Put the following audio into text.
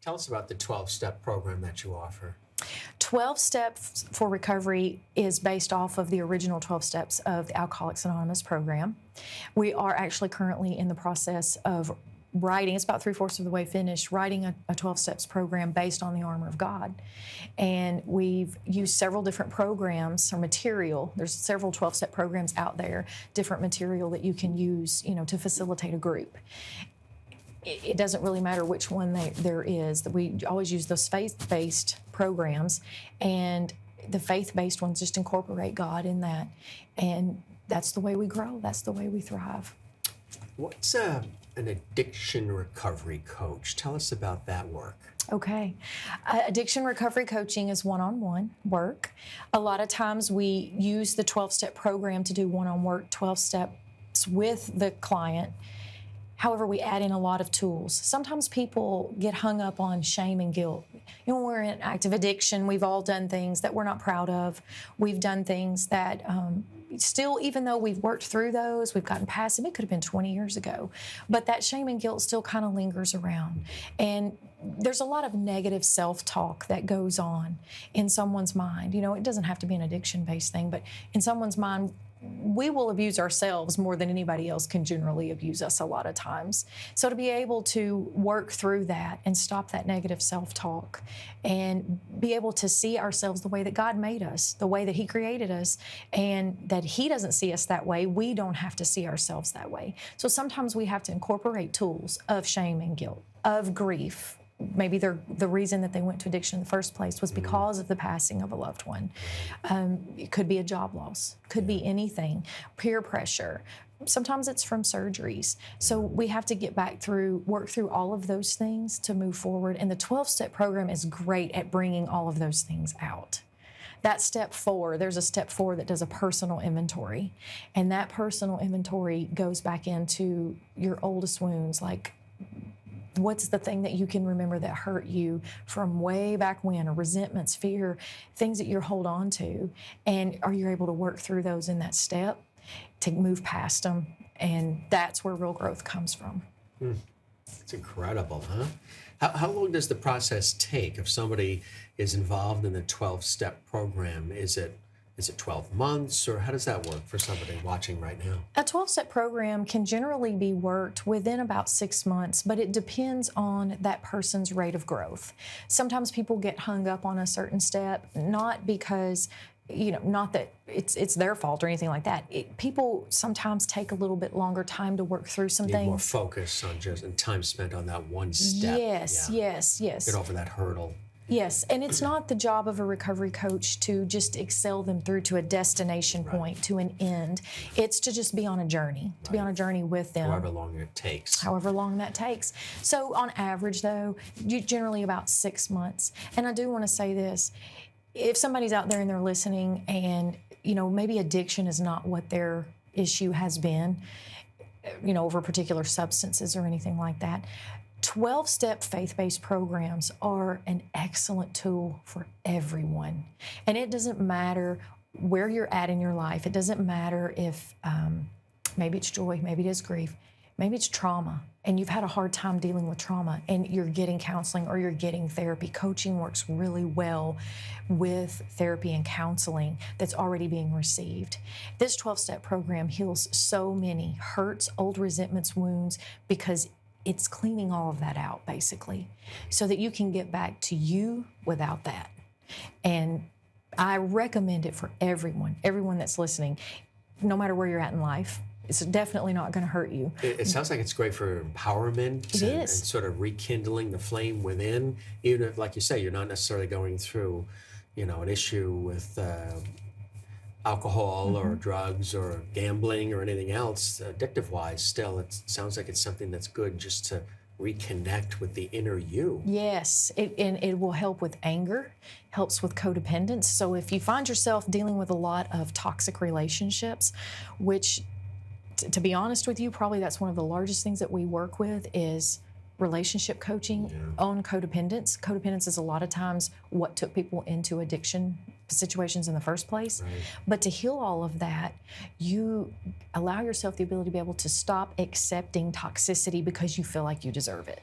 Tell us about the 12-step program that you offer. 12 Steps for Recovery is based off of the original 12 steps of the Alcoholics Anonymous program. We are actually currently in the process of writing, it's about 3/4 of the way finished, writing a 12 steps program based on the armor of God. And we've used several different programs or material. There's several 12-step programs out there, different material that you can use, to facilitate a group. It doesn't really matter which one there is. We always use those faith-based programs, and the faith-based ones just incorporate God in that. And that's the way we grow. That's the way we thrive. What's an addiction recovery coach? Tell us about that work. Okay. Addiction recovery coaching is one-on-one work. A lot of times we use the 12-step program to do one-on-one work, 12 steps with the client. However, we add in a lot of tools. Sometimes people get hung up on shame and guilt. When we're in active addiction, we've all done things that we're not proud of. We've done things that still, even though we've worked through those, we've gotten past them, it could have been 20 years ago. But that shame and guilt still kind of lingers around. And there's a lot of negative self-talk that goes on in someone's mind. It doesn't have to be an addiction-based thing, but in someone's mind, we will abuse ourselves more than anybody else can generally abuse us a lot of times. So to be able to work through that and stop that negative self-talk and be able to see ourselves the way that God made us, the way that He created us, and that He doesn't see us that way, we don't have to see ourselves that way. So sometimes we have to incorporate tools of shame and guilt, of grief. Maybe the reason that they went to addiction in the first place was because of the passing of a loved one. It could be a job loss, could be anything, peer pressure. Sometimes it's from surgeries. So we have to work through all of those things to move forward. And the 12-step program is great at bringing all of those things out. That step 4, there's a step 4 that does a personal inventory. And that personal inventory goes back into your oldest wounds, like what's the thing that you can remember that hurt you from way back when, or resentments, fear, things that you hold on to, and are you able to work through those in that step to move past them? And that's where real growth comes from. It's incredible, huh? How long does the process take if somebody is involved in the 12-step program? Is it 12 months, or how does that work for somebody watching right now? A 12-step program can generally be worked within about 6 months, but it depends on that person's rate of growth. Sometimes people get hung up on a certain step, not because, not that it's their fault or anything like that. People sometimes take a little bit longer time to work through some things. More focus on and time spent on that one step. Yes. Get over that hurdle. Yes, and it's not the job of a recovery coach to just excel them through to a destination point, to an end. It's to just be on a journey, to be on a journey with them. However long it takes. However long that takes. So on average, though, generally about 6 months. And I do want to say this. If somebody's out there and they're listening and, maybe addiction is not what their issue has been, over particular substances or anything like that, 12-step faith-based programs are an excellent tool for everyone. And it doesn't matter where you're at in your life. It doesn't matter if maybe it's joy, maybe it is grief, maybe it's trauma, and you've had a hard time dealing with trauma and you're getting counseling or you're getting therapy. Coaching works really well with therapy and counseling that's already being received. This 12-step program heals so many hurts, old resentments, wounds, because it's cleaning all of that out, basically, so that you can get back to you without that. And I recommend it for everyone that's listening, no matter where you're at in life. It's definitely not going to hurt you. It sounds like it's great for empowerment and sort of rekindling the flame within, even if, like you say, you're not necessarily going through, an issue with alcohol or drugs or gambling or anything else, addictive-wise. Still, it sounds like it's something that's good just to reconnect with the inner you. Yes, it will help with anger, helps with codependence. So if you find yourself dealing with a lot of toxic relationships, which, to be honest with you, probably that's one of the largest things that we work with is relationship coaching on codependence. Codependence is a lot of times what took people into addiction situations in the first place. Right. But to heal all of that, you allow yourself the ability to be able to stop accepting toxicity because you feel like you deserve it.